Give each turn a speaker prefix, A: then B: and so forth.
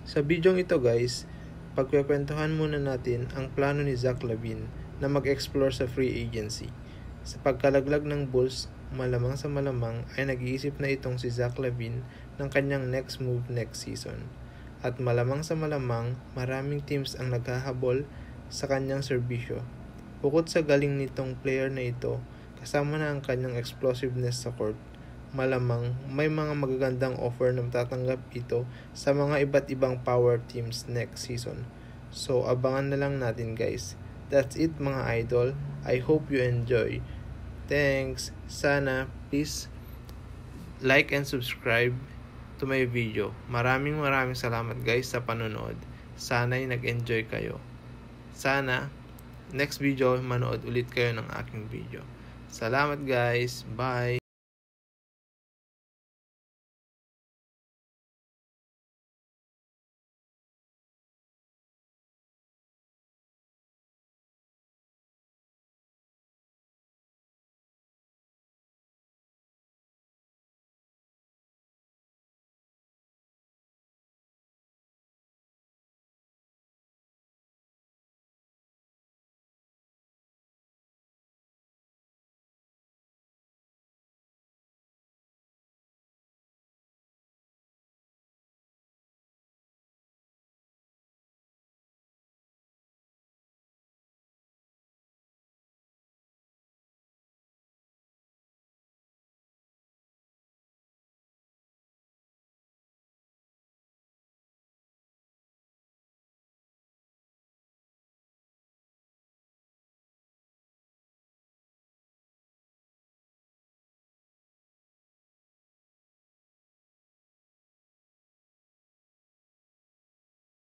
A: Sa bidyong ito guys, pagkukwentuhan muna natin ang plano ni Zach LaVine na mag-explore sa free agency. Sa pagkalaglag ng Bulls, malamang sa malamang ay nag-iisip na itong si Zach LaVine ng kanyang next move next season. At malamang sa malamang, maraming teams ang naghahabol sa kanyang serbisyo. Bukod sa galing nitong player na ito, kasama na ang kanyang explosiveness sa court, malamang may mga magagandang offer na matatanggap ito sa mga iba't ibang power teams next season. So abangan na lang natin guys. That's it mga idol. I hope you enjoy. Thanks. Sana please like and subscribe to my video. Maraming salamat guys sa panonood. Sana'y nag-enjoy kayo. Sana next video manood ulit kayo ng aking video. Salamat guys. Bye.